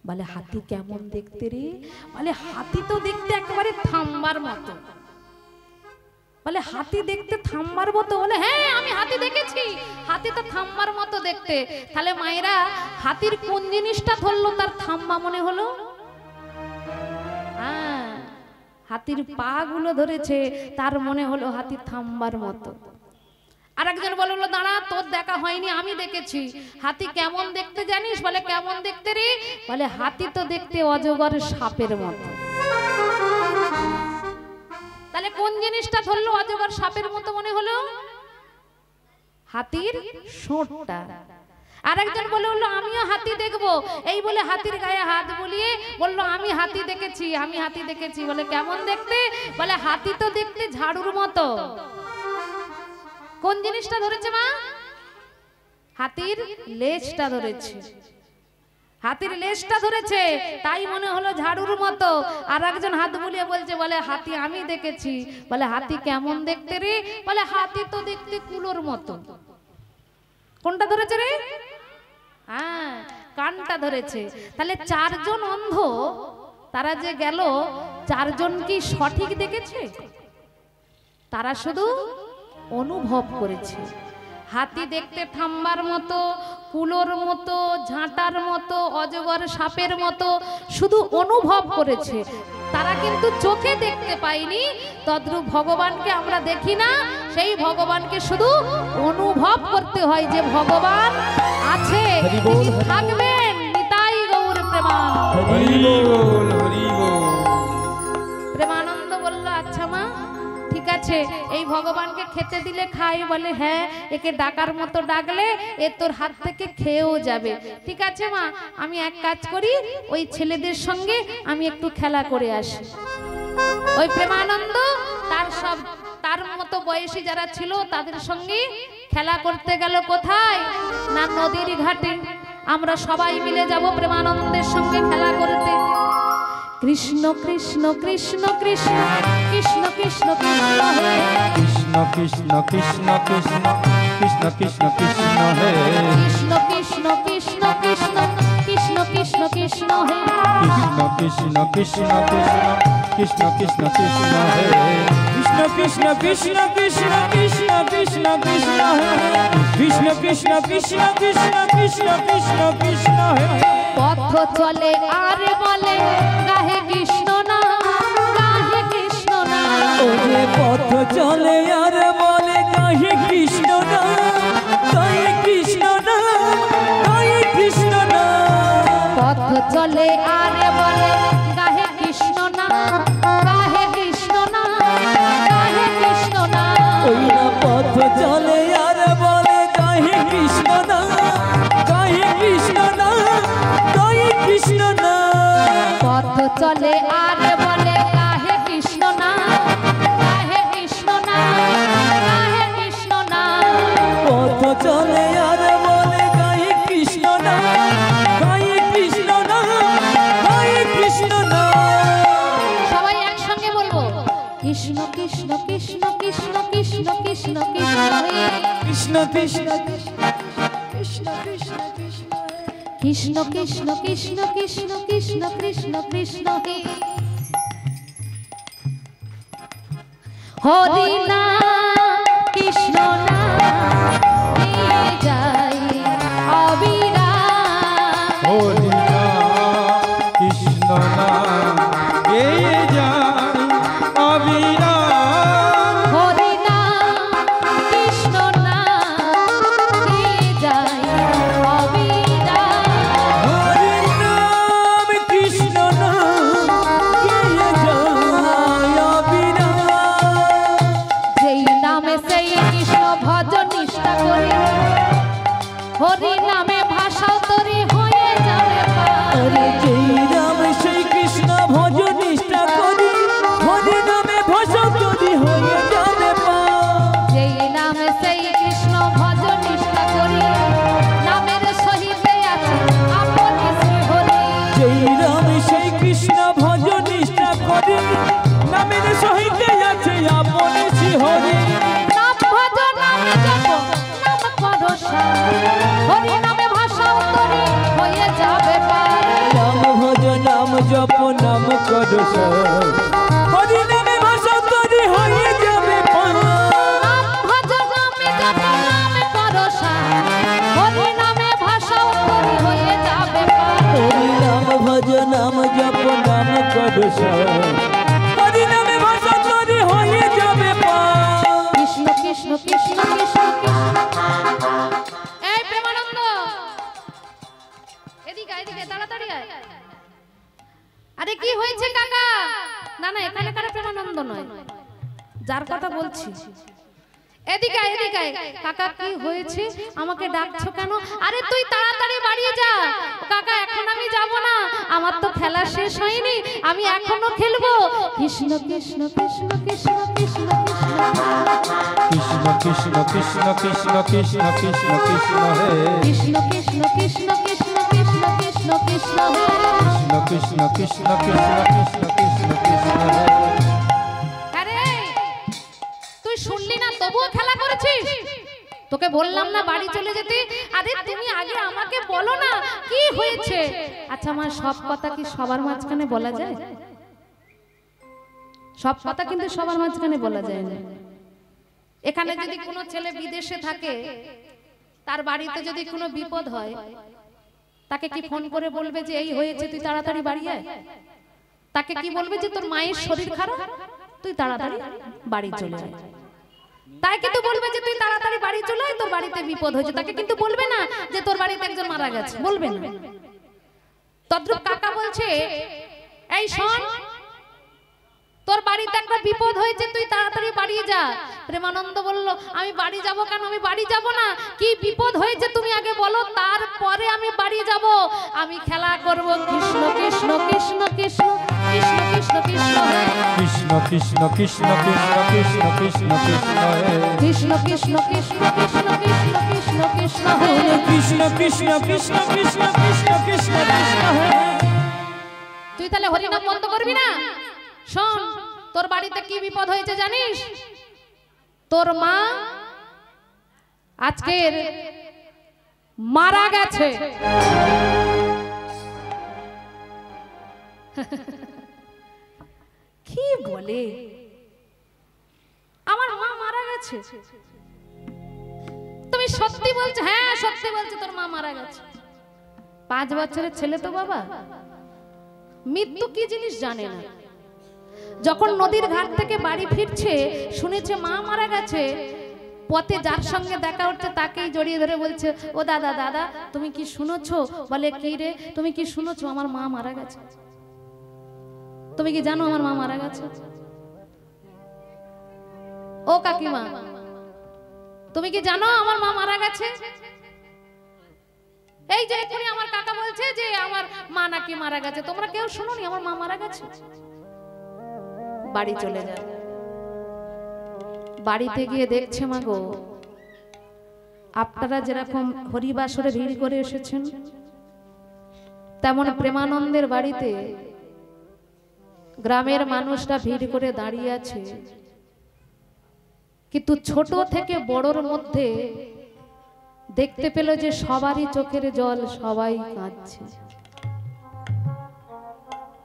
বলে হাতি কেমন দেখতে রে? বলে হাতি তো দেখতে একেবারে থাম্বার মতো। বলে হাতি দেখতে থাম্বার মতো? বলে হ্যাঁ আমি হাতি দেখেছি, হাতি তো থাম্বার মতো দেখতে। তাহলে মায়েরা হাতির কোন জিনিসটা ধরলো তার থাম্বা মনে হলো? হাতির পা গুলো ধরেছে, তার মনে হলো হাতি থাম্বার মতো। আর একজন বললো দাঁড়া তোর দেখা হয়নি, আমি দেখেছি। হাতি কেমন দেখতে জানিস? বলে কেমন দেখতে রে? বলে হাতি তো দেখতে অজগর সাপের মতো। তাহলে কোন জিনিসটা ধরলো অজগর সাপের মতো মনে হলো? হাতির ঠোঁটটা। আর একজন বলে হলো আমিও হাতি দেখবো, এই বলে হাতির গায়ে হাত বুলিয়ে বললো আমি হাতি দেখেছি, আমি হাতি দেখেছি। বলে কেমন দেখতে? বলে হাতি তো দেখতে ঝাড়ুর মতো। কোন জিনিসটা ধরেছে মা? হাতির লেজটা ধরেছে, হাতির লেজটা ধরেছে, তাই মনে হলো ঝাড়ুর মতো। আর একজন হাত বুলিয়ে বলছে বলে হাতি আমি দেখেছি। বলে হাতি কেমন দেখতে রে? বলে হাতি তো দেখতে কুলোর মতো। কোনটা ধরেছে রে? হ্যাঁ কানটা ধরেছে। তাহলে চারজন অন্ধ তারা যে গেল, চারজন কি সঠিক দেখেছে? তারা শুধু অনুভব করেছে। হাতি দেখতে থাম্বার মতো, কুলোর মতো, ঝাঁটার মতো, অজগর সাপের মতো শুধু অনুভব করেছে। তারা কিন্তু চোখে দেখতে পায়নি। তদ্রূপ ভগবানকে আমরা দেখি না, সেই ভগবানকে শুধু অনুভব করতে হয় যে ভগবান আছে, তিনি থাকবেন। নিতাই গৌর প্রেমানন্দ। প্রেমানন্দ বলল আচ্ছা মা ঠিক আছে, এই ভগবানকে খেতে দিলে খাই? বলে হ্যাঁ, একে ডাকার মতো ডাকলে এ তোর হাত থেকে খেয়েও যাবে। ঠিক আছে মা, আমি এক কাজ করি, ওই ছেলেদের সঙ্গে আমি একটু খেলা করে আসি। ওই প্রেমানন্দ তার মতো বয়সী যারা ছিল তাদের সঙ্গে খেলা করতে গেল। কোথায়? না নদীর ঘাটে। আমরা সবাই মিলে যাব প্রেমানন্দের সঙ্গে খেলা করতে। কৃষ্ণ কৃষ্ণ কৃষ্ণ কৃষ্ণ কৃষ্ণ কৃষ্ণ কৃষ্ণ হে কৃষ্ণ কৃষ্ণ কৃষ্ণ কৃষ্ণ কৃষ্ণ কৃষ্ণ কৃষ্ণ হে কৃষ্ণ কৃষ্ণ কৃষ্ণ কৃষ্ণ কৃষ্ণ কৃষ্ণ কৃষ্ণ হে কৃষ্ণ কৃষ্ণ কৃষ্ণ কৃষ্ণ কৃষ্ণ কৃষ্ণ হে কৃষ্ণ কৃষ্ণ কৃষ্ণ কৃষ্ণ কৃষ্ণ কৃষ্ণ কৃষ্ণ হে কৃষ্ণ কৃষ্ণ কৃষ্ণ কৃষ্ণ কৃষ্ণ কৃষ্ণ কৃষ্ণ হে পথ চলে আর বলে গাহে কৃষ্ণ নাম, গাহে কৃষ্ণ নাম। ওরে পথ চলে আর বলে গাহে কৃষ্ণ নাম, গাহে কৃষ্ণ নাম, গাহে কৃষ্ণ নাম। পথ চলে আর বলে গাহে কৃষ্ণ নাম, গাহে কৃষ্ণ নাম, গাহে কৃষ্ণ নাম। ওই না পথ চলে আর বলে গাহে কৃষ্ণ নাম, গাহে কৃষ্ণ নাম, গাহে কৃষ্ণ নাম। পথ চলে আর বলে গাহে কৃষ্ণ নাম, গাহে কৃষ্ণ নাম, গাহে কৃষ্ণ নাম। পথ চলে আর বলে গাহে কৃষ্ণ নাম, গাহে কৃষ্ণ নাম, গাহে কৃষ্ণ নাম। সবাই একসঙ্গে বলবো কৃষ্ণ কৃষ্ণ কৃষ্ণ কৃষ্ণ কৃষ্ণ কৃষ্ণ কৃষ্ণ কৃষ্ণ কৃষ্ণ কৃষ্ণ কৃষ্ণ কৃষ্ণ কৃষ্ণ কৃষ্ণ কৃষ্ণ কৃষ্ণ কৃষ্ণ কৃষ্ণ হে হরি নাম কৃষ্ণ নাম নিয়ে যাই অবিরাম। হরি নাম কৃষ্ণ নাম নিয়ে যাই অবিরাম। হরি নাম কৃষ্ণ নাম নিয়ে যাই অবিরাম। হরি নাম কৃষ্ণ নাম নিয়ে যাই অবিরাম। যেই নামে সেই কৃষ্ণ ভজন নিষ্ঠা করি, হরি নামে ভাষাও তরি হয়ে যাবে পার। যেই নামে সেই কৃষ্ণ ভজন নিষ্ঠা করি, হরি নামে ভাষাও তরি হয়ে যাবে পার। যেই নামে সেই কৃষ্ণ ভজন নিষ্ঠা করি, নামের সহিতে আছে আপনি শ্রী হরি। যেই নামে সেই কৃষ্ণ ভজন নিষ্ঠা করি, নামের সহিতে আছে আপনি শ্রী হরি। নাম ভজন নামে জপ নাম করো সার, হরি নামে ভাষাও তরি হয়ে যাবে পার। নাম জপ নাম করো হরি নামে ভাষা তরি হয়ে যাবে পার ভজ নামে জপ নাম করো হরি নামে ভাষা তরি হয়ে যাবে পার হরি নাম ভজ নাম জপ নাম করো হরি নামে ভাষা তরি হয়ে যাবে পার কৃষ্ণ কৃষ্ণ কৃষ্ণ কৃষ্ণ এই প্রেমানন্দ এদিকে এদিকে তাড়াতাড়ি আয়। আরে কি হয়েছে কাকা? না না এখানে কারা প্রেমানন্দ নয়, যার কথা বলছি এদিকে এদিকে কাকা কি হয়েছে? আমাকে ডাকছো কেন? আরে তুই তাড়াতাড়ি বাড়ি যা। কাকা এখন আমি যাব না, আমার তো খেলা শেষ হয়নি, আমি এখনো খেলবো। কৃষ্ণ কৃষ্ণ কৃষ্ণ কৃষ্ণ কৃষ্ণ কৃষ্ণ কৃষ্ণ কৃষ্ণ কৃষ্ণ কৃষ্ণ কৃষ্ণ কৃষ্ণ হে কৃষ্ণ কৃষ্ণ কৃষ্ণ কৃষ্ণ কৃষ্ণ কৃষ্ণ কৃষ্ণ হে কৃষ্ণ কৃষ্ণ কৃষ্ণ কৃষ্ণ কৃষ্ণ কৃষ্ণ কৃষ্ণ হে। আরে তুই শুনলি না তবুও খেলা করেছিস? তোকে বললাম না বাড়ি চলে যেতে? আরে তুমি আগে আমাকে বলো না কি হয়েছে। আচ্ছা আমার সব কথা কি সবার মাঝখানে বলা যায়? সব কথা কিন্তু সবার মাঝখানে বলা যায় না। এখানে যদি কোনো ছেলে বিদেশে থাকে, তার বাড়িতে যদি কোনো বিপদ হয়, তাকে কি ফোন করে বলবে যে এই হয়েছে তুই তাড়াতাড়ি বাড়ি আয়? তাকে কি বলবে যে তোর মায়ের শরীর খারাপ তুই তাড়াতাড়ি বাড়ি চলে আয়? তাই কিন্তু বলবে যে তুই তাড়াতাড়ি বাড়ি চলে আয়, তোর বাড়িতে বিপদ হয়েছে। তাকে কিন্তু বলবে না যে তোর বাড়িতে একজন মারা গেছে, বলবে না। তদ্রূপ কাকা বলছে এই শোন, তোর বাড়িতে একটা বিপদ হয়েছে, তুই তাড়াতাড়ি বাড়ি যা। প্রেমানন্দ বলল আমি বাড়ি যাব কেন? আমি বাড়ি যাব না। কি বিপদ হয়েছে তুমি আগে বলো, তারপরে আমি বাড়ি যাব। আমি খেলা করব। কৃষ্ণ কৃষ্ণ কৃষ্ণ কৃষ্ণ কৃষ্ণ কৃষ্ণ কৃষ্ণ কৃষ্ণ কৃষ্ণ কৃষ্ণ কৃষ্ণ কৃষ্ণ কৃষ্ণ কৃষ্ণ হে কৃষ্ণ কৃষ্ণ কৃষ্ণ কৃষ্ণ কৃষ্ণ কৃষ্ণ কৃষ্ণ হে কৃষ্ণ কৃষ্ণ কৃষ্ণ কৃষ্ণ কৃষ্ণ কৃষ্ণ কৃষ্ণ হে। তুই তাহলে হরিনাম বন্ধ করবি না? শোন, তোর বাড়িতে কি বিপদ হয়েছে জানিস? তোর মা আজকের মারা গেছে। কি বলে আমার মা মারা গেছে? তুমি সত্যি বলছো? হ্যাঁ সত্যি বলছি, তোর মা মারা গেছে। 5 বছরের ছেলে তো বাবা, মৃত্যু কি জিনিস জানে না। যখন নদীর ঘাট থেকে বাড়ি ফিরছে, শুনেছে মা মারা গেছে, পথে যার সঙ্গে দেখা হচ্ছে তাকেই জড়িয়ে ধরে বলছে ও দাদা দাদা তুমি কি শুনেছো? বলে কি রে, তুমি কি শুনেছো আমার মা মারা গেছে? তুমি কি জানো আমার মা মারা গেছে? ও কাকিমা তুমি কি জানো আমার মা মারা গেছে? এই যে এখনই আমার কাকা বলছে যে আমার মা নাকি মারা গেছে। তোমরা কেউ শুনোনি আমার মা মারা গেছে? বাড়ি চলে যায়। বাড়িতে গিয়ে দেখছে মা গো, আপনারা যেরকম হরিবাসরে ভিড় করে এসেছেন, তেমন প্রেমানন্দের বাড়িতে গ্রামের মানুষরা ভিড় করে দাঁড়িয়ে আছে। কিন্তু ছোট থেকে বড়র মধ্যে দেখতে পেল যে সবারই চোখের জল, সবাই কাঁদছে।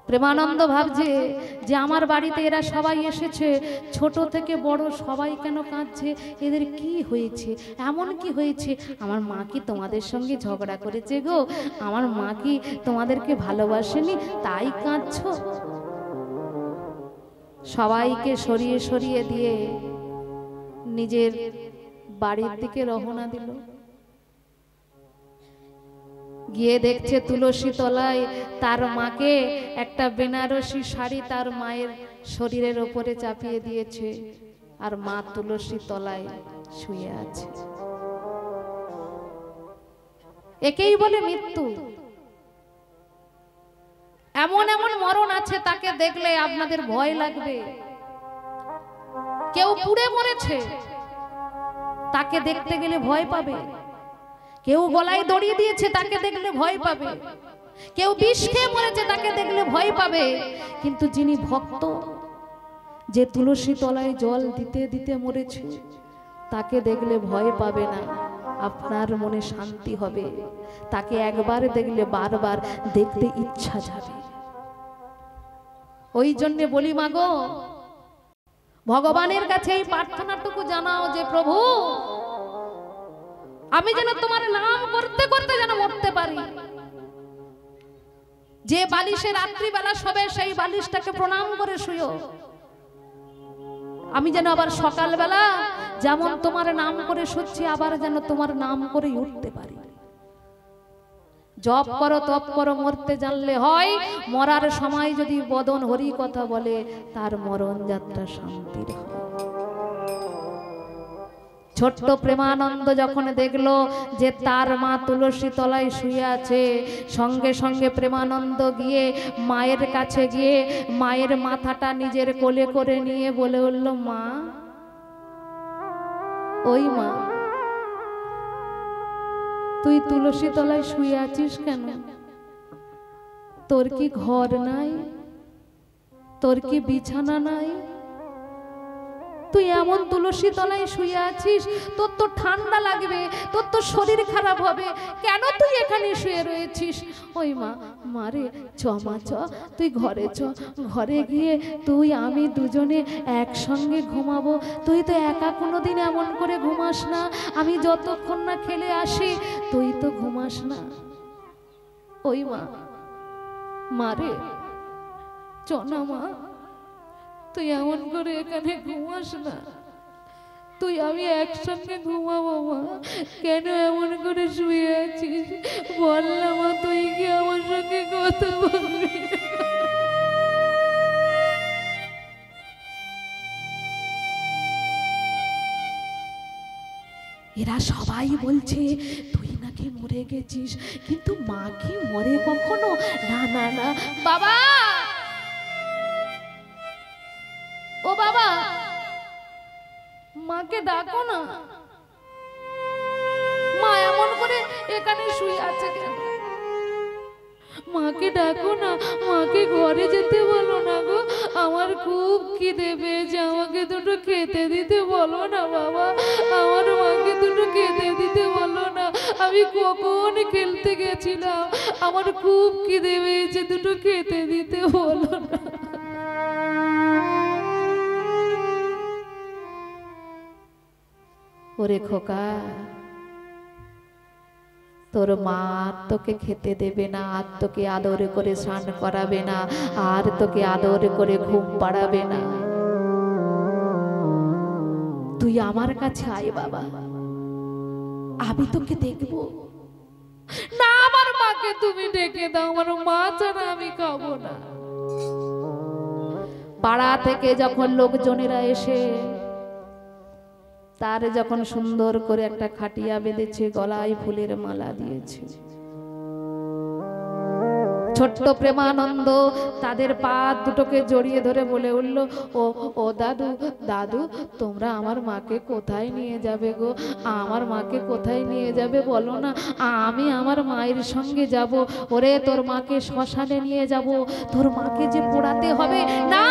প্রেমানন্দ ভাবছে যে আমার বাড়িতে এরা সবাই এসেছে, ছোট থেকে বড় সবাই কেন কাঁদছে? এদের কি হয়েছে? এমন কি হয়েছে? আমার মা কি তোমাদের সঙ্গে ঝগড়া করেছে গো? আমার মা কি তোমাদেরকে ভালোবাসেনি তাই কাঁদছো? সবাইকে সরিয়ে সরিয়ে দিয়ে নিজের বাড়ির দিকে রওনা দিল। গিয়ে দেখছে তুলসী তলায় তার মাকে একটা বেনারসি শাড়ি তার মায়ের শরীরের ওপরে চাপিয়ে দিয়েছে, আর মা তুলসী তলায় শুয়ে আছে। একেই বলে মৃত্যু। এমন এমন মরণ আছে তাকে দেখলে আপনাদের ভয় লাগবে। কেউ পুড়ে মরেছে, তাকে দেখতে গেলে ভয় পাবে। কেউ গলায় দড়ি দিয়েছে, তাকে দেখলে ভয় পাবে। কেউ বিষ খেয়ে মরেছে, তাকে দেখলে ভয় পাবে। কিন্তু যিনি ভক্ত, যে তুলসী তলায় জল দিতে দিতে মরেছে, তাকে দেখলে ভয় পাবে না, আপনার মনে শান্তি হবে। তাকে একবার দেখলে বারবার দেখতে ইচ্ছা যাবে। ওই জন্যে বলি মাগো, ভগবানের কাছে এই প্রার্থনাটুকু জানাও যে প্রভু আমি যেন তোমার নাম করতে করতে যেন মরতে পারি। যে বালিশে রাত্রিবেলা শোবে সেই বালিশটাকে প্রণাম করে শুয়ো। আমি যেন আবার সকালবেলা যেমন তোমার নাম করে শুচ্ছি আবার যেন তোমার নাম করে উঠতে পারি। জপ করো তপ করো, মরতে জানলে হয়। মরার সময় যদি বদন হরি কথা বলে তার মরণ যাত্রা শান্তির হয়। ছোট্ট প্রেমানন্দ যখন দেখলো যে তার মা তুলসী তলায় শুয়ে আছে, সঙ্গে সঙ্গে প্রেমানন্দ গিয়ে মায়ের কাছে গিয়ে মায়ের মাথাটা নিজের কোলে করে নিয়ে বলে উঠল, মা, ওই মা, তুই তুলসী তলায় শুয়ে আছিস কেন? তোর কি ঘর নাই? তোর কি বিছানা নাই? তুই এমন তুলসী তলায় শুয়ে আছিস, তোর তো ঠান্ডা লাগবে, তোর তো শরীর খারাপ হবে, কেন তুই এখানে শুয়ে রয়েছিস? ওই মা, মারে চ মা চ, তুই ঘরে চ, ঘরে গিয়ে তুই আমি দুজনে একসঙ্গে ঘুমাবো। তুই তো একা কোনোদিন এমন করে ঘুমাস না, আমি যতক্ষণ না খেলে আসি তুই তো ঘুমাস না। ওই মা, মারে চ না মা, তুই এমন করে এখানে ঘুমাস না, তুই আমি একসঙ্গে ঘুমাবো মা, কেন এমন করে শুয়ে আছিস বল না মা, তুই কি আমার সঙ্গে কথা বলবি? এরা সবাই বলছে তুই নাকি মরে গেছিস, কিন্তু মা কি মরে কখনো? না না না বাবা, ও বাবা, মাকে ডাকো না, মা এমন করে এখানে শুয়ে আছে কেন? মাকে ডাকো না, মাকে ঘরে যেতে বলো না গো, আমার খুব খিদে পেয়েছে, আমাকে দুটো খেতে দিতে বলো না বাবা, আমার মাকে দুটো খেতে দিতে বলো না, আমি কখন খেলতে গেছিলাম, আমার খুব খিদে পেয়েছে, দুটো খেতে দিতে বলো না। ওরে খোকা, তোর মা তোকে খেতে দেবে না, আর তোকে আদর করে স্নান করাবে না, আর তোকে আদর করে ঘুম পাড়াবে না। তুই আমার কাছে আয় বাবা, আমি তোকে দেখব না। আমার মাকে তুমি ডেকে দাও, আমার মা ছাড়া আমি খাবো না। পাড়া থেকে যখন লোকজনেরা এসে তার যখন সুন্দর করে একটা খাটিয়া বেঁধেছে, গলায় ফুলের মালা দিয়েছে, ছোট্ট প্রেমানন্দ তাদের পা দুটোকে জড়িয়ে ধরে বলে উঠল, ও ও দাদু, দাদু তোমরা আমার মাকে কোথায় নিয়ে যাবে গো? আমার মাকে কোথায় নিয়ে যাবে বলো না, আমি আমার মায়ের সঙ্গে যাব। ওরে তোর মাকে শ্মশানে নিয়ে যাব, তোর মাকে যে পোড়াতে হবে না,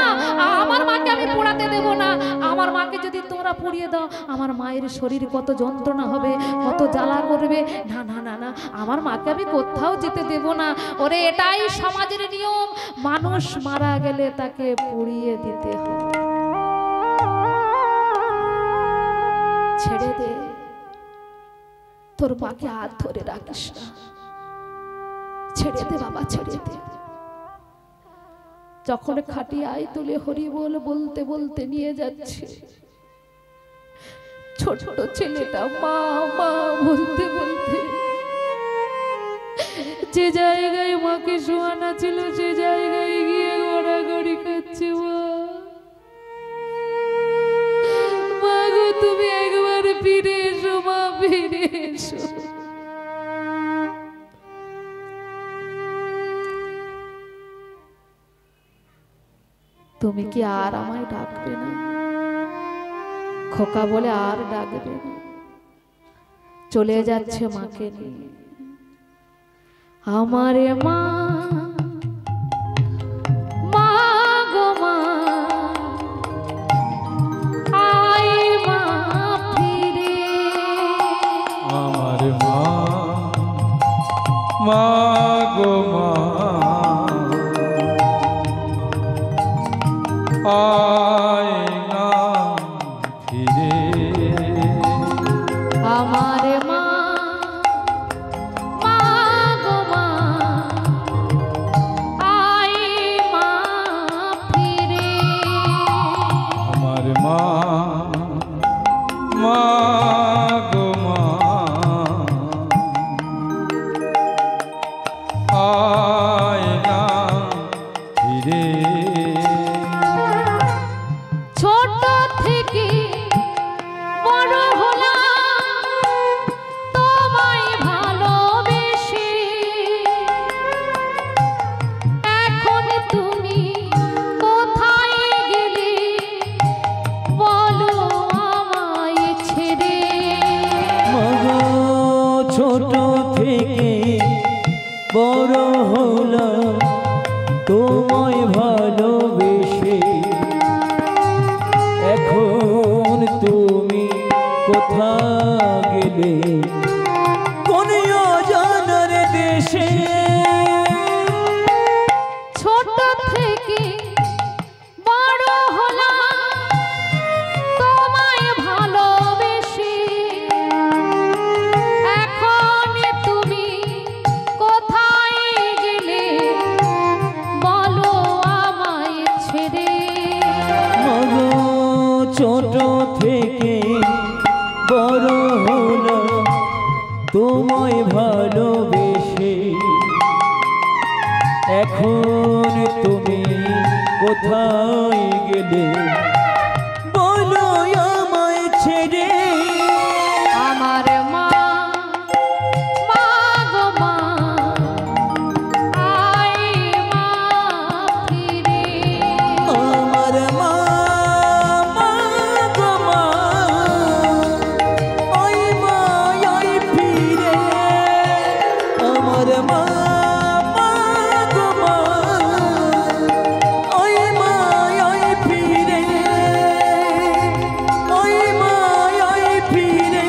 আমার মাকে আমি পোড়াতে দেব না। আমার মাকে যদি তোমরা পুড়িয়ে দাও, আমার মায়ের শরীর কত যন্ত্রণা হবে, কত জ্বালা করবে। না না না না, আমার মাকে আমি কোথাও যেতে দেব না। ওরে এটাই সমাজের নিয়ম, মানুষ মারা গেলে তাকে পুড়িয়ে দিতে হয়। ছেড়ে দে, তোর মাকে হাত ধরে রাখিস না, ছেড়ে দে বাবা, ছেড়ে দে। যখন খাটিয়ায় তুলে হরি বল বলতে বলতে নিয়ে যাচ্ছে, ছোট ছেলেটা মা মা বলতে বলতে যে জায়গায় মাকে শোয়ানো ছিল সে জায়গায় গিয়ে গড়াগড়ি খাচ্ছে। মা গো তুমি একবার ফিরে এসো, মা ফিরে এসো। তুমি কি আর আমায় ডাকবে না? খোকা বলে আর ডাকবে না, চলে যাচ্ছে মাকে নিয়ে। আমারে মা, মা গো মা, আয় মা ফিরে। আমার মা, মা গো মা, আয় না ফিরে আমার মা, মা গো মা, আয় মা ফিরে। আমার মা, মা গো মা, আয় না ফিরে। ছোট থেকে বড় হলাম তোমায় ভালোবেসে, এখন তুমি কোথায় গেলে বলো আমায় ছেড়ে। মাগো ছোট থেকে বড় হলাম তোমায় ভালোবেসে, এখন তুমি কোথা গেলে কোন অজানার দেশে। ছোট থেকে বড় হলাম তোমায় ভালোবেসে, এখন তুমি কোথায় গেলে বলো আমায় ছেড়ে। মাগো ছোট থেকে বড় হলাম তোমায় ভালোবেসে, এখন তুমি কোথায় গেলে বলো আমায় ছেড়ে। আমার মা, মা গো মা, আয় মা ফিরে। আমার মা, মা গো মা, আয় মা আয় ফিরে। আমার মা, মা গো মা, আয় মা আয় ফিরে। আয় মা আয় ফিরে।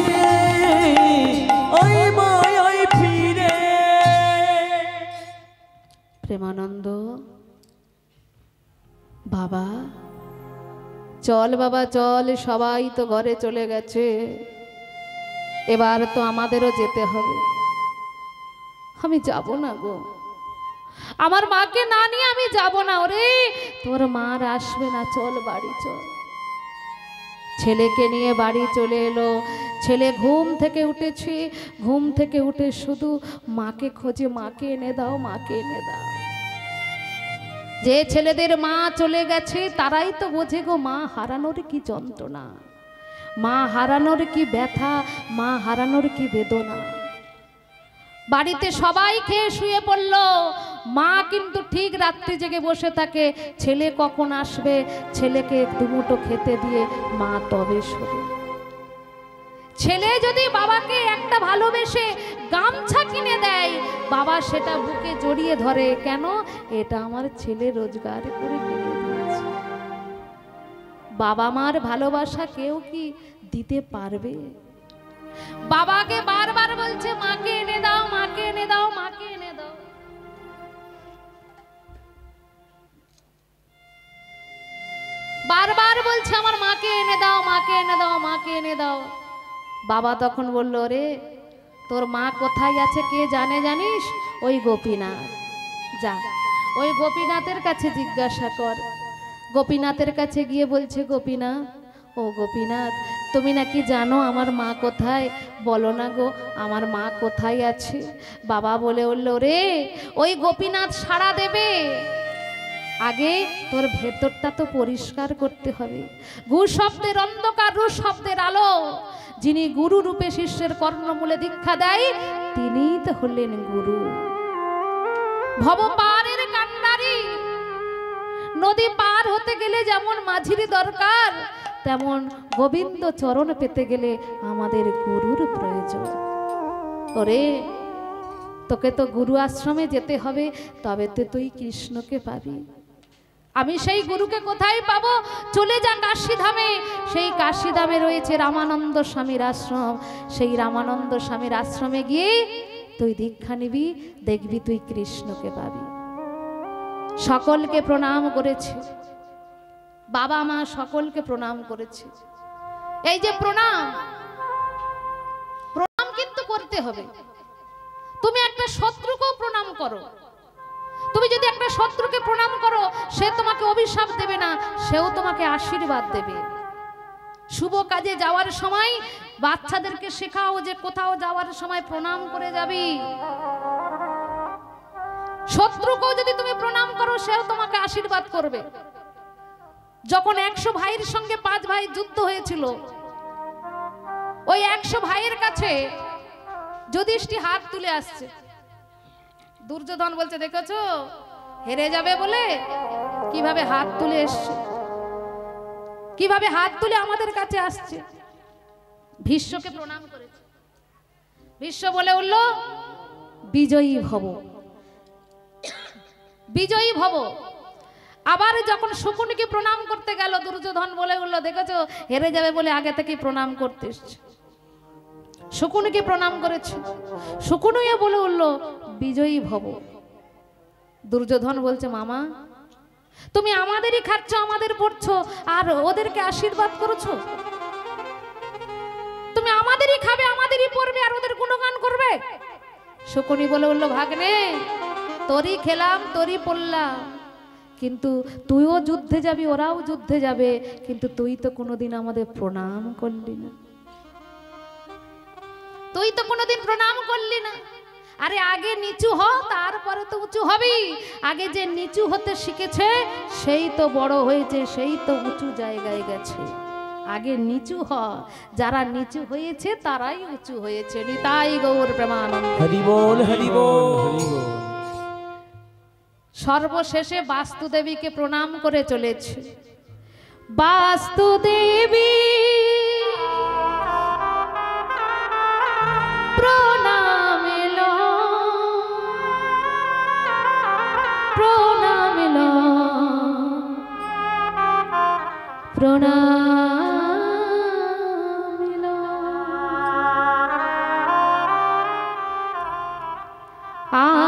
আয় মা আয় ফিরে। প্রেমানন্দ বাবা, চল বাবা চল, সবাই তো ঘরে চলে গেছে, এবার তো আমাদেরও যেতে হবে। আমি যাব না গো, আমার মাকে না নিয়ে আমি যাব না। ওরে তোর মার আসবে না, চল বাড়ি চল। ছেলেকে নিয়ে বাড়ি চলে এলো। ছেলে ঘুম থেকে উঠেছে, ঘুম থেকে উঠে শুধু মাকে খোঁজে, মাকে এনে দাও, মাকে এনে দাও। যে ছেলেদের মা চলে গেছে তারাই তো বোঝে গো মা হারানোর কি যন্ত্রণা, মা হারানোর কি ব্যথা, মা হারানোর কি বেদনা। বাড়িতে সবাই খেয়ে শুয়ে পড়ল, মা কিন্তু ঠিক রাত্রি জেগে বসে থাকে, ছেলে কখন আসবে, ছেলেকে দুমুঠো খেতে দিয়ে মা তবে শোবে। ছেলে যদি বাবাকে একটা ভালোবেসে গামছা কিনে দেয়, বাবা সেটা বুকে জড়িয়ে ধরে, কেন? এটা আমার ছেলে রোজগার করে কিনে দিয়েছে। বাবা মার ভালোবাসা কেউ কি দিতে পারবে? বাবাকে বারবার বলছে মাকে এনে দাও, মাকে এনে দাও, মাকে এনে দাও। বারবার বলছে আমার মাকে এনে দাও, মাকে এনে দাও, মাকে এনে দাও। বাবা তখন বলল, রে তোর মা কোথায় আছে কে জানে জানিস? ওই গোপীনাথ, যা ওই গোপীনাথের কাছে জিজ্ঞাসা কর। গোপীনাথের কাছে গিয়ে বলছে, গোপীনাথ, ও গোপীনাথ, তুমি নাকি জানো আমার মা কোথায়? বলো না গো আমার মা কোথায় আছে। বাবা বলে উঠল, রে ওই গোপীনাথ সাড়া দেবে, আগে তোর ভেতরটা তো পরিষ্কার করতে হবে। ঘু শব্দের অন্ধকার, রু শব্দের আলো। যিনি গুরু রূপে শিষ্যের কর্ণমূলে দীক্ষা দেয় তিনিই তো হলেন গুরু। ভব পারের কান্ডারি, নদী পার হতে গেলে যেমন মাঝির দরকার, তেমন গোবিন্দ চরণ পেতে গেলে আমাদের গুরুর প্রয়োজন। ওরে তোকে তো গুরু আশ্রমে যেতে হবে, তবে তো তুই কৃষ্ণকে পাবি। আমি সেই গুরুকে কোথায় পাবো? চলে যা কাশীধামে। সেই কাশীধামে রয়েছে রামানন্দ স্বামীর আশ্রম। সেই রামানন্দ স্বামীর আশ্রমে গিয়ে তুই দীক্ষা নিবি, দেখবি তুই কৃষ্ণকে পাবি। সকলকে প্রণাম করেছে। বাবা মা সকলকে প্রণাম করেছে। এই যে প্রণাম, প্রণাম কিন্তু করতে হবে। তুমি একটা শত্রুকেও প্রণাম করো। তুমি যদি একটা শত্রুকে প্রণাম করো, সে তোমাকে অভিশাপ দেবে না, সেও তোমাকে আশীর্বাদ দেবে। শুভ কাজে যাওয়ার সময় বাচ্চাদেরকে শেখাও যে কোথাও যাওয়ার সময় প্রণাম করে যাবি। শত্রুকেও যদি তুমি প্রণাম করো, সেও তোমাকে আশীর্বাদ করবে। যখন 100 ভাইয়ের সঙ্গে 5 ভাই যুদ্ধ হয়েছিল, ওই 100 ভাইয়ের কাছে যুধিষ্ঠির হাত তুলে আসছে। দুর্যোধন বলছে, দেখেছো হেরে যাবে বলে কিভাবে হাত তুলে এসছে, কিভাবে হাত তুলে আমাদের কাছে আসছে। ভীষ্মকে প্রণাম করেছে। ভীষ্ম বলে উঠল, বিজয়ী ভব, বিজয়ী ভব। আবার যখন শকুনিকে প্রণাম করতে গেল, দুর্যোধন বলে উঠল, দেখেছো হেরে যাবে বলে আগে থেকেই প্রণাম করতে এসছে। শকুনিকে প্রণাম করেছে। শকুনিও বলে উঠল, বিজয়ী ভব। দুর্যোধন বলছে, মামা তুমি আমাদেরই খাচ্ছ, আমাদের পড়ছো, আর ওদেরকে আশীর্বাদ করছো। তুমি আমাদেরই খাবে, আমাদেরই পড়বে, আর ওদের গুণগান করবে। শকুনি বলে উঠল, ভাগ্নে তোরই খেলাম, তোরই পড়লাম, কিন্তু তুইও যুদ্ধে যাবি, ওরাও যুদ্ধে যাবে, কিন্তু তুই তো কোনোদিন আমাদের প্রণাম করলি না। তুই তো কোনোদিন প্রণাম করলি না। আরে আগে নিচু হ, তারপরে তো উঁচু হবি। আগে যে নিচু হতে শিখেছে সেই তো বড় হয়েছে, সেই তো উঁচু জায়গায় গেছে। আগে নিচু হ, যারা নিচু হয়েছে তারাই উঁচু হয়েছে। নিতাই গৌর প্রেমানন্দ। হরি বল, হরি বল। সর্বশেষে বাস্তুদেবীকে প্রণাম করে চলেছে। বাস্তুদেবী প্রণাম এলো, প্রণাম এলো, প্রণাম এলো।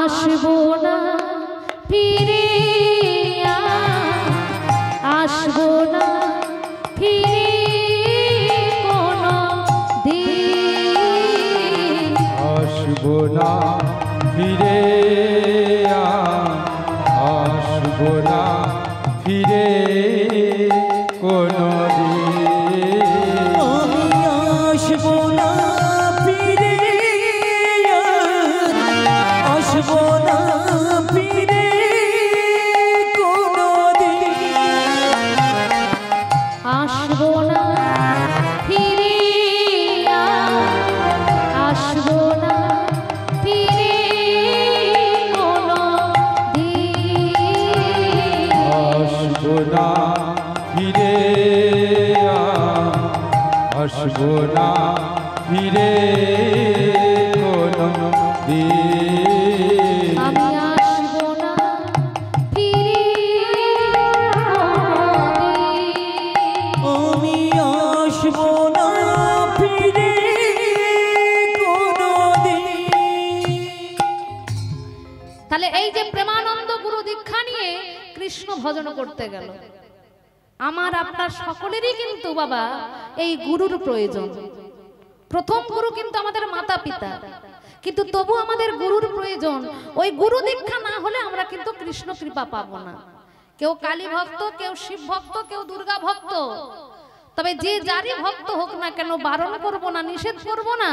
আসবো না ফিরে, আসবো না ফিরে কোনো দিন, আসবো না ফিরে, আসবো না ফিরে কোনো দিন। আমি আসবো না ফিরে, আসবো না ফিরে কোনোদিন, আসবো না ফিরে, আসবো না ফিরে কোনো দিন, আসবো না ফিরে, আসবো না ফিরে কোনো দিন। আমি আসবো না ফিরে কোনোদিন। আমি আসবো না ফিরে কোনোদিন। তাহলে এই যে প্রেমানন্দ গুরু দীক্ষা নিয়ে কৃষ্ণ ভজন করতে গেল, আমার আপনার সকলেরই কিন্তু বাবা এই গুরুর প্রয়োজন। প্রথম গুরু কিন্তু আমাদের মাতা পিতা, কিন্তু তবু আমাদের গুরুর প্রয়োজন। ওই গুরু দীক্ষা না হলে আমরা কিন্তু কৃষ্ণ কৃপা পাবো না। কেউ কালী ভক্ত, কেউ শিব ভক্ত, কেউ দুর্গা ভক্ত, তবে যে যারই ভক্ত হোক না কেন বারণ করব না, নিষেধ করব না,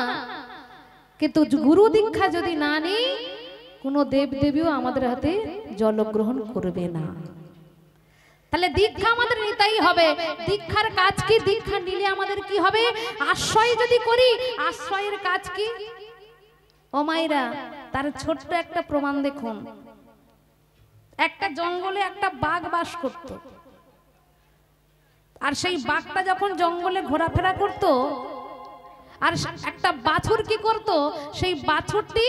কিন্তু গুরু দীক্ষা যদি না নিই, কোনো দেব দেবীও আমাদের হাতে জলগ্রহণ করবে না। তাহলে দীক্ষা আমাদের নিতেই হবে। দীক্ষার কাজ কি? দীক্ষা নিলে আমাদের কি হবে? আশ্রয় যদি করি, আশ্রয়ের কাজ কি? ও মায়েরা, তার ছোট্ট একটা প্রমাণ দেখুন। একটা জঙ্গলে একটা বাঘ বাস করত, আর সেই বাঘটা যখন জঙ্গলে ঘোরাফেরা করত, আর একটা বাছুর কি করত, সেই বাছুরটি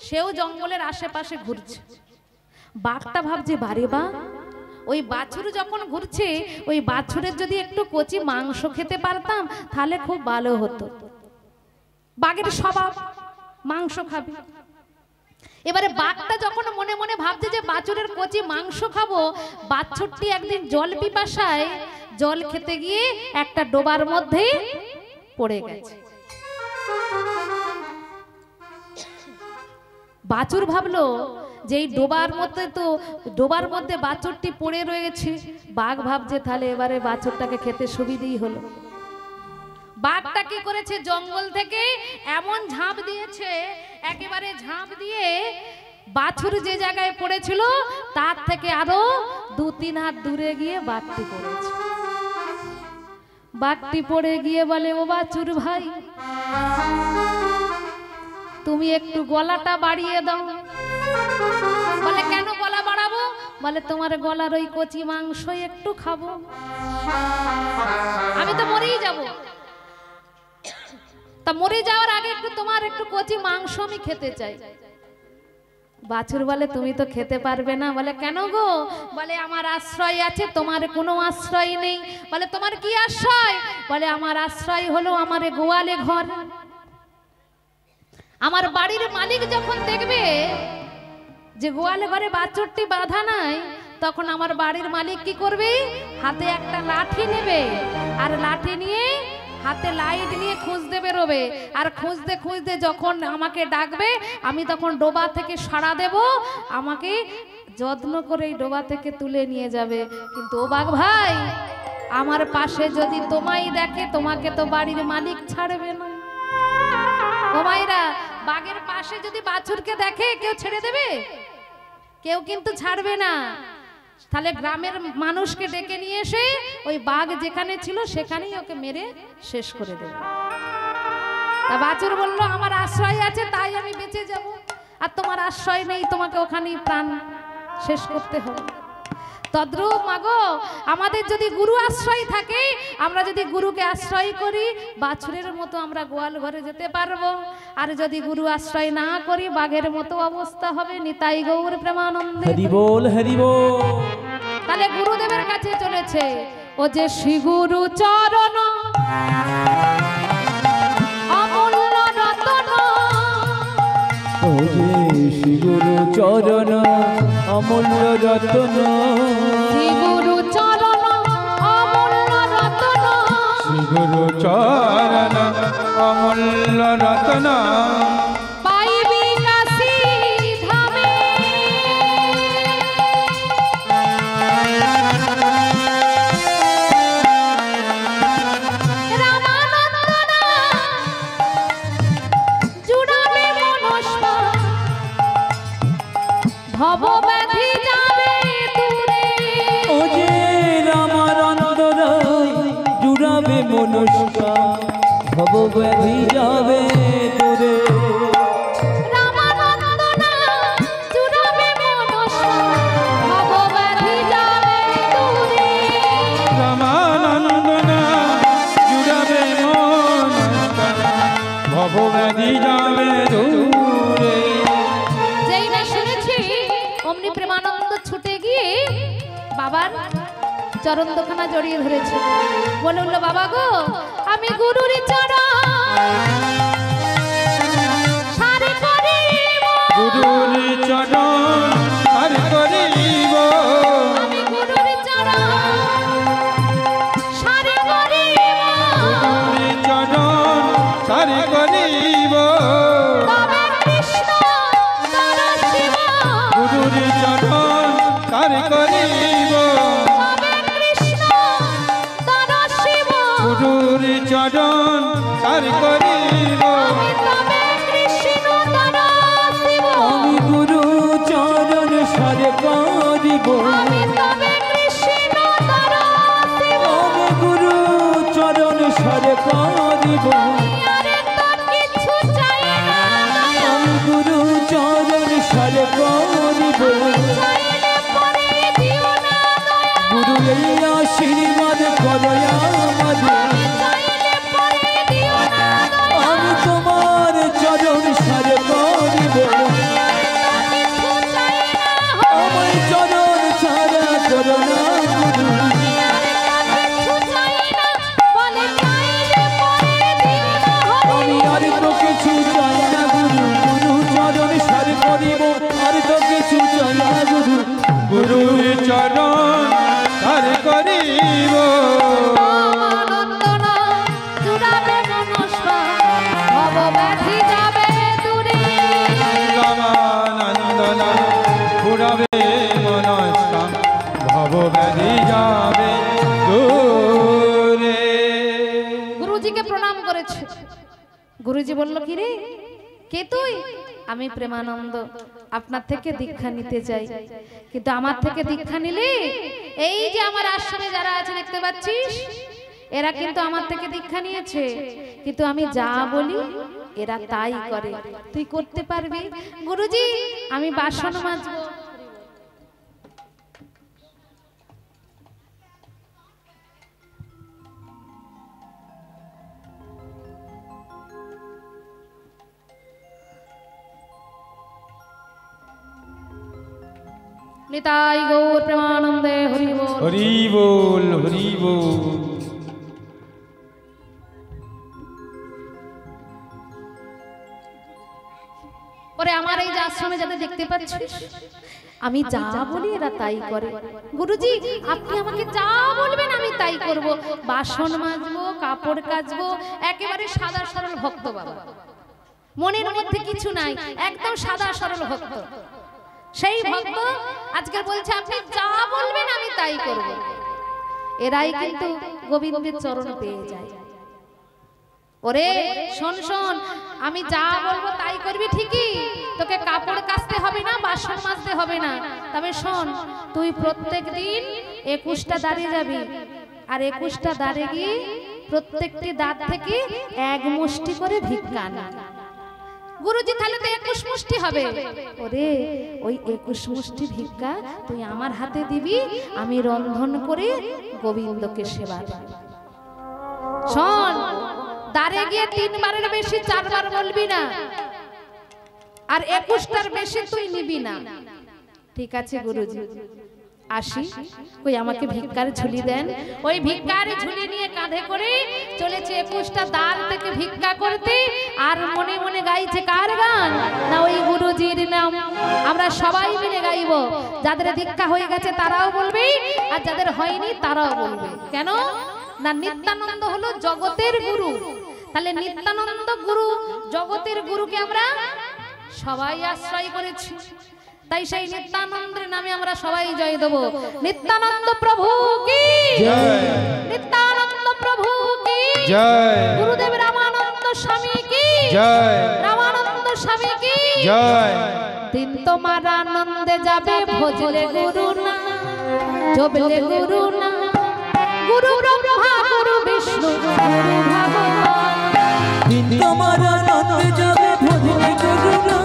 সেও জঙ্গলের আশেপাশে ঘুরছে। বাঘটা ভাবছে, বারে বা ওই বাছুর যখন ঘুরছে, ওই বাছুরের যদি একটু কচি মাংস খেতে পারতাম তাহলে খুব ভালো হতো। বাঘের স্বভাব মাংস খাবে। এবারে বাঘটা যখন মনে মনে ভাবছে যে বাছুরের কচি মাংস খাবো, বাছুরটি একদিন জল পিপাসায় জল খেতে গিয়ে একটা ডোবার মধ্যে পড়ে গেছে। বাছুর ভাবলো যে এই ডোবার মধ্যে বাছুরটি পড়ে রয়েছে, বাঘ ভাবছে তাহলে এবারে বাছুরটাকে খেতে সুবিধেই হলো। বাঘটা কি করেছে, জঙ্গল থেকে এমন ঝাঁপ দিয়েছে, একেবারে ঝাঁপ দিয়ে বাছুর যে জায়গায় পড়েছিল তার থেকে আরো 2-3 হাত দূরে গিয়ে বাঘটি পড়েছে। বাঘটি পড়ে গিয়ে বলে, ও বাছুর ভাই, তুমি একটু গলাটা বাড়িয়ে দাও। বলে, কেন গলা বাড়াবো? বলে, তোমার গলার ওই কচি মাংস একটু খাবো, আমি তো মরেই যাব। তা মরে যাওয়ার আগে একটু তোমার একটু কচি মাংস আমি খেতে চাই। বাছুর বলে, তুমি তো খেতে পারবে না। বলে, কেন গো? বলে, আমার আশ্রয় আছে, তোমার কোনো আশ্রয় নেই। বলে, তোমার কি আশ্রয়? বলে, আমার আশ্রয় হলো আমার গোয়ালে ঘর। আমার বাড়ির মালিক যখন দেখবে যে গোয়ালে ঘরে বাছুরটি বাঁধা নাই, তখন আমার বাড়ির মালিক কি করবে, হাতে একটা লাঠি নেবে, আর লাঠি নিয়ে হাতে লাইট নিয়ে খুঁজতে বেরোবে। আর খুঁজতে খুঁজতে যখন আমাকে ডাকবে, আমি তখন ডোবা থেকে সাড়া দেব, আমাকে যত্ন করে এই ডোবা থেকে তুলে নিয়ে যাবে। কিন্তু ও বাঘ ভাই, আমার পাশে যদি তোমায় দেখে, তোমাকে তো বাড়ির মালিক ছাড়বে না। ও মাইরা, বাঘের পাশে যদি বাছুরকে দেখে, কেউ ছেড়ে দেবে? কেউ কিন্তু ছাড়বে না। তাহলে গ্রামের মানুষকে ডেকে নিয়ে এসে ওই বাঘ যেখানে ছিল সেখানেই ওকে মেরে শেষ করে দেবে। তা বাছুর বলল, আমার আশ্রয় আছে তাই আমি বেঁচে যাব, আর তোমার আশ্রয় নেই, তোমাকে ওখানেই প্রাণ শেষ করতে হবে। তদ্রূপ মাগো, আমাদের যদি গুরু আশ্রয় থাকে, আমরা যদি গুরুকে আশ্রয় করি, বাছুরের মতো আমরা গোয়াল ঘরে যেতে পারবো। আর যদি গুরু আশ্রয় না করি, বাঘের মতো অবস্থা হবে। নিতাই গৌর প্রেমানন্দে হরি বল, হরি বল। তাহলে গুরুদেবের কাছে চলেছে, ও যে শ্রী গুরু চরণ অমূল্য রতন, ও যে শ্রী গুরু চরণ অমূল্য রতন, শ্রী গুরু চরণ অমূল্য রতন, শ্রী গুরু চরণ অমূল্য রতন, পাইবি কাশী ধামে। রামানন্দ জুড়াবে মনস্পা, ভব ব্যাধি যাবে দূরে। ও যে রামানন্দ রায় জুড়াবে মনস্কা, ভব ব্যাধি যাবে দূরে। রামানন্দ জুড়াবে মনস্পা, ভব ব্যাধি যাবে দূরে। রামানন্দ জুড়াবে মনস্কা, ভব ব্যাধি যাবে দূরে। যেই না শুনেছি, অমনি প্রেমানন্দ ছুটে গিয়ে বাবার চরণ দুখানা জড়িয়ে ধরেছে। বলে উঠল, বাবা গো, আমি গুরুর চরণ সারি করিব, গুরুর চরণ হর করিব, আমি গুরুর চরণ সারি করিব। গুরুর চরণ হর করিব, তবে কৃষ্ণ তর শিব, গুরুর চরণ হর করিব, তবে কৃষ্ণ তর শিব, গুরুর চরণ হর করিব, তবে কৃষ্ণ তর শিব, আমি গুরু চরণ সারে করিব, তবে কৃষ্ণ তর শিব। আমি গুরু চরণ সারে করিব, আরে তোর কিছু চাই না, আমি গুরু চরণ সারে করিব। চাইলে পরে দিও না দয়া, গুরু এই আশীর্বাদ করো আমাদের, চাইলে পরে দিও না দয়া, আমি তোমার চরণ সারে করিব, কিছু চাই না আমার চরণ ছাড়া করো না গুরু। কিছু চাই না, বলে চাইলে পরে দিও না আমি আর তো কিছু চাই না গুরু, গুরু চরণ সারে করিব, আর তো কিছু চাই না গুরু। গুরুর চরণ হর করিব। ভব ব্যাধি যাবে দূরে। গুরুজিকে প্রণাম করেছে। গুরুজি বলল, কি রে, কে তুই? আমি প্রেমানন্দ, আপনার থেকে দীক্ষা নিতে চাই। কিন্তু আমার থেকে দীক্ষা নিলে এই যে আমার আশ্রমে যারা আছে দেখতে পাচ্ছিস, এরা কিন্তু আমার থেকে দীক্ষা নিয়েছে, কিন্তু আমি যা বলি এরা তাই করে। তুই করতে পারবি? গুরুজি, আমি বাসন মাজবো। নিতাই গৌর প্রেমানন্দে হরি বল। হরি বল, হরি বল। ওরে আমার এই যে আশ্রমে যাদের দেখতে পাচ্ছিস, আমি যা বলি এরা তাই করে। গুরুজি, আপনি আমাকে যা বলবেন আমি তাই করব। বাসন মাজবো, কাপড় কাচবো, একেবারে সাদা সরল ভক্ত বাবা, মনের মধ্যে কিছু নাই, একদম সাদা সরল ভক্ত। সেই ভক্ত আজকে বলছে আপনি যা বলবেন আমি তাই করব। এরাই কিন্তু গোবিন্দের চরণ পেয়ে যায়। ওরে শোন শোন, আমি যা বলবো তাই করবি ঠিকই, তোকে কাপড় কাচতে হবে না, বাসন মাজতে হবে না। তবে শোন, তুই প্রত্যেক দিন 21টা দাঁড়ে যাবি, আর 21টা দাঁড়ে গিয়ে প্রত্যেকটি দাঁত থেকে 1 মুষ্টি করে ভিক্ষা আনা। গুরুজি, তাহলে তো 21 মুষ্টি হবে। ওরে ওই 21 মুষ্টি ভিক্ষা তুই আমার হাতে দিবি, আমি রন্ধন করে গোবিন্দকে সেবা দেব। শোন, দাঁড়ে গিয়ে 3 বারের বেশি 4 বার বলবি না, আর 21টার বেশি তুই নিবি না। ঠিক আছে গুরুজি, আসি। কই আমাকে ভিক্ষার ঝুলি দেন। ওই ভিক্ষার ঝুলি নিয়ে কাঁধে করে চলেছে 21টা দ্বার থেকে ভিক্ষা করতে, আর মনে মনে গাইছে কার গান? না ওই গুরুজির নাম। আমরা সবাই মিলে গাইবো। যাদের দীক্ষা হয়ে গেছে তারাও বলবে, আর যাদের হয়নি তারাও বলবে। কেন না? নিত্যানন্দ হলো জগতের গুরু। তাহলে নিত্যানন্দ গুরু, জগতের গুরুকে আমরা সবাই আশ্রয় করেছি, তাই সেই নিত্যানন্দের নামে আমরা সবাই জয় দেব। নিত্যানন্দ প্রভু কি জয়, নিত্যানন্দ প্রভু কি জয়, গুরুদেব রামানন্দ স্বামী কি জয়, রামানন্দ স্বামী কি জয়। দিন তোমার আনন্দে যাবে, ভজলে গুরু না, জপলে গুরু না, গুরু ব্রহ্মা গুরু বিষ্ণু গুরু ভগবান। দিন তোমার আনন্দে যাবে, ভজলে গুরু না,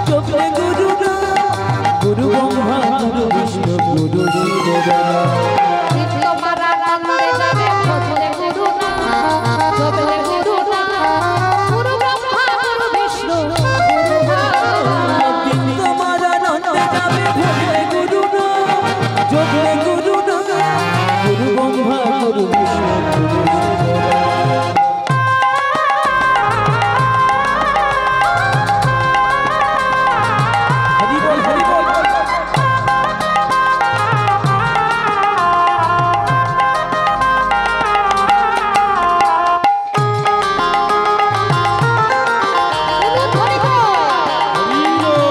জপলে গুরু না, গুরু ব্রহ্মা গুরু বিষ্ণু গুরু শিব। দিন তোমার আনন্দে যাবে, ভজলে গুরু না, জপলে গুরু না, গুরু ব্রহ্মা গুরু বিষ্ণু গুরু ভগবান। দিন তোমার আনন্দে যাবে, ভজলে গুরু না, জপলে গুরু না, গুরু ব্রহ্মা গুরু বিষ্ণু গুরু শিব। হরি বল, হরি বল। গুরু ধরি গো। হরি বল।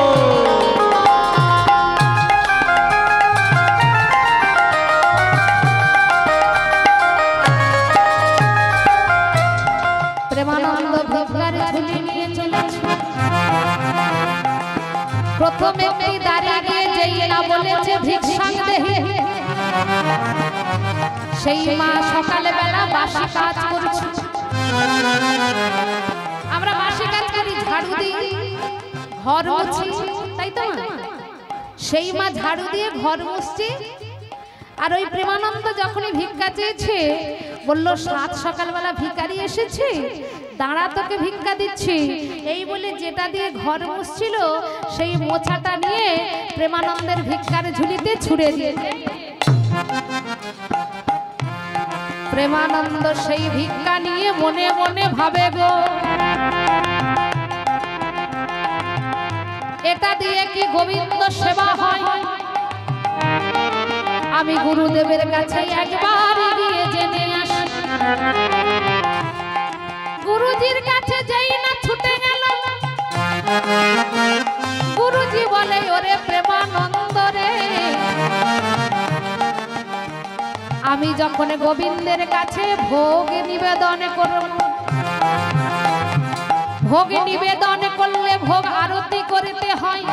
প্রেমানন্দ ভিক্ষার ঝুলি নিয়ে চলেছে। প্রথমে এই দাঁড়িয়ে গিয়ে যেই না বলেছে ভিক্ষাং দেহি, সেই মা সকালে বেলা বাসি কাজ করছে। আমরা বাসি কাজ করি, ঝাড়ু দিই, ঘর মুছি, তাই তো মা? সেই মা ঝাড়ু দিয়ে ঘর মুছছে। আর ওই প্রেমানন্দ যখনই ভিক্ষা চেয়েছে, বলল সাত সকালবেলা ভিখারি এসেছে, দাঁড়া তোকে ভিক্ষা দিচ্ছি। এই বলে যেটা দিয়ে ঘর মুছছিল সেই মোছাটা নিয়ে প্রেমানন্দের ভিক্ষার ঝুলিতে ছুঁড়ে দিয়েছে। প্রেমানন্দ সেই ভিক্ষা নিয়ে মনে মনে ভাবে গো, এটা দিয়ে কি গোবিন্দ সেবা হয়? আমি গুরুদেবের কাছে একবার গিয়ে জেনে আসি। গুরুজির কাছে যাই না ছুটে গেল। গুরুজি বলে, ওরে প্রেমানন্দ রে, আমি যখন গোবিন্দের কাছে ভোগ নিবেদন করব, ভোগ নিবেদন করলে ভোগ আরতি করতে হয়।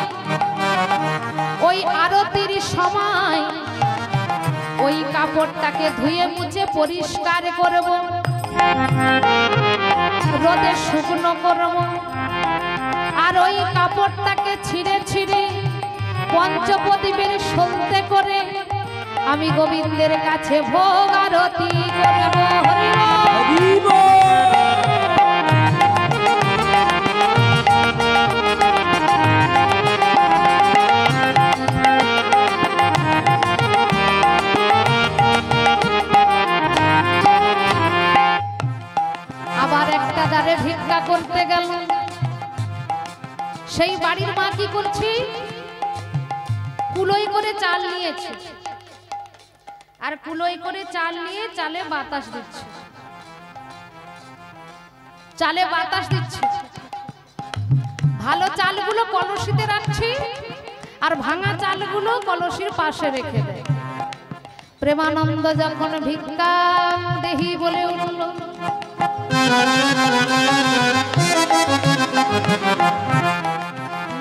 ওই আরতির সময় ওই কাপড়টাকে ধুয়ে মুছে পরিষ্কার করব, রোদে শুকনো করব, আর ওই কাপড়টাকে ছিঁড়ে ছিঁড়ে পঞ্চপ্রদীপের সলতে করে আমি গোবিন্দের কাছে ভোগ আরতি করব। হরি বল। আবার একটা দাঁড়ে ভিক্ষা করতে গেল, সেই বাড়ির মা কি করছে, কুলোই করে চাল নিয়েছে, আর কুলোই করে চাল নিয়ে চালে বাতাস দিচ্ছে, চালে বাতাস দিচ্ছে। ভালো চালগুলো কলসিতে রাখছি, আর ভাঙা চালগুলো কলসির পাশে রেখে দেয়। প্রেমানন্দ যখন ভিক্ষা দেহি বলে উঠল,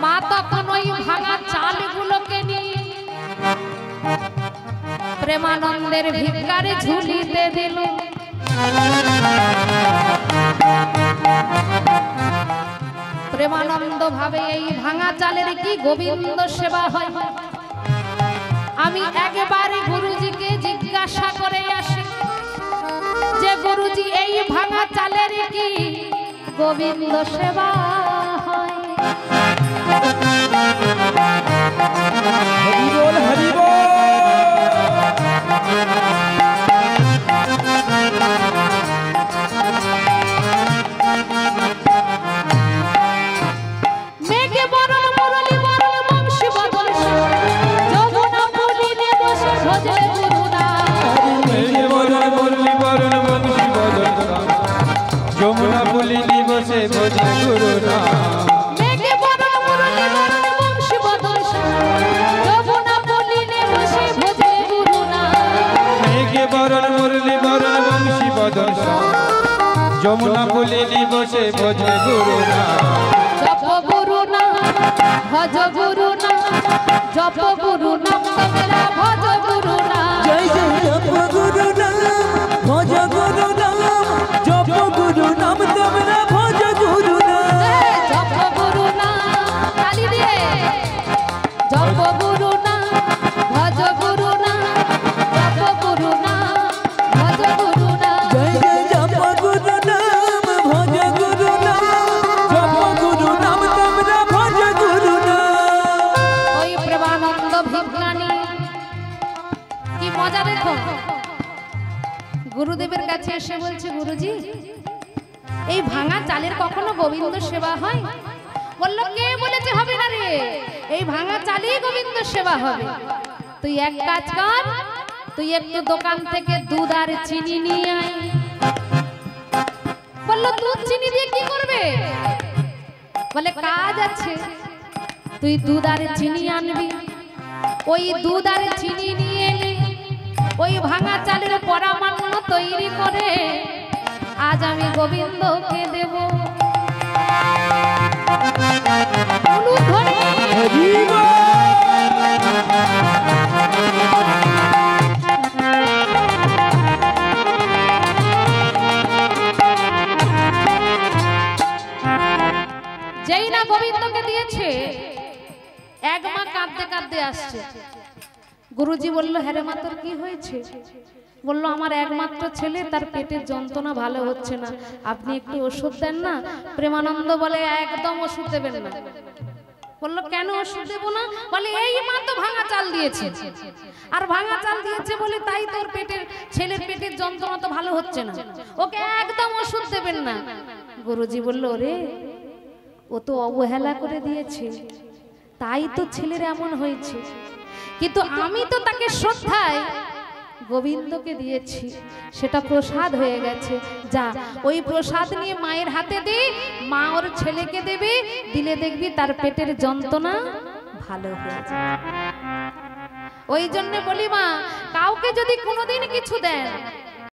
মা তখন ওই ভাঙা চালগুলোকে নিয়ে প্রেমানন্দের ভিক্ষারে ঝুলিতে দিল। প্রেমানন্দ ভাবে এই ভাঙা চালের কি গোবিন্দ সেবা হয়। আমি একবারে গুরুজিকে জিজ্ঞাসা করে আসি যে গুরুজি এই ভাঙা চালের কি গোবিন্দ সেবা হয়? হরি বল, হরি বল। মেঘে বরণ মুরলী বরণ বংশী বদল, যমুনা পুলিনে বসে ভজে গুরুনাম। মেঘে বরণ মুরলী বরণ বংশী বদন, যমুনা পুলিনি বসে ভজে গুরুনাম। মেঘে বরণ মুরলী বরণ বংশী বদল, যমুনা পুলিনে বসে ভজে গুরুনাম। মেঘে বরণ মুরলী বরণ বংশী বদন, যমুনা পুলিনি বসে ভজে গুরুনাম। জপ গুরু নাম ভজ গুরু নাম, জপ গুরু নাম তোমরা ভজ গুরু নাম। জয় জয় জপ গুরু নাম, ভজ গুরু নাম, জপ গুরু নাম তোমরা ভজ গুরু নাম। জপ গুরু নাম তালি দিয়ে, জপ গুরু নাম ভজ গুরু নাম, জপ গুরু নাম ভজ গুরু নাম। জয় জয় জপ গুরু নাম, ভজ গুরু নাম, জপ গুরু নাম তোমরা ভজ গুরু নাম। ওই প্রেমানন্দ ভিক্ষানি কি মজা দেখো, গুরুদেবের কাছে এসে বলছে গুরুজি এই ভাঙা চালের কখনো গোবিন্দ সেবা হয়? বলল কে বলেছে হবে না রে, এই ভাঙা চালেই গোবিন্দ সেবা হবে। তুই এক কাজ কর, তুই একটু দোকান থেকে দুধ আর চিনি নিয়ে আয়। বলল দুধ চিনি দিয়ে কি করবে? বলে কাজ আছে, তুই দুধ আর চিনি আনবি। ওই দুধ আর চিনি নিয়ে এলে ওই ভাঙা চালের পরামান্ন তৈরি করে আজ আমি গোবিন্দকে দেব। হরি বল। যেই না গোবিন্দকে দিয়েছে, এক মা কাঁদতে কাঁদতে আসছে। গুরুজি বলল হ্যাঁ রে মা তোর কি হয়েছে? বলল আমার একমাত্র ছেলে, তার পেটের যন্ত্রণা ভালো হচ্ছে না, আপনি একটু ওষুধ দেন না। প্রেমানন্দ বলে একদম ওষুধ দেবেন না। বলল কেন ওষুধ দেবো না? বলে এই মা তো ভাঙা চাল দিয়েছে, আর ভাঙা চাল দিয়েছে বলে তাই তোর পেটের ছেলের পেটের যন্ত্রণা তো ভালো হচ্ছে না, ওকে একদম ওষুধ দেবেন না। গুরুজি বলল রে ও তো অবহেলা করে দিয়েছে, তাই তো ছেলের এমন হয়েছে, কিন্তু আমি তো তাকে শ্রদ্ধায় গোবিন্দকে দিয়েছি, সেটা প্রসাদ হয়ে গেছে। যা ওই প্রসাদ নিয়ে মায়ের হাতে দে, মা ওর ছেলেকে দেবে, দিলে দেখবি তার পেটের যন্ত্রণা ভালো হয়ে যাবে। ওই জন্য বলি মা, কাউকে যদি কোনোদিন কিছু দেন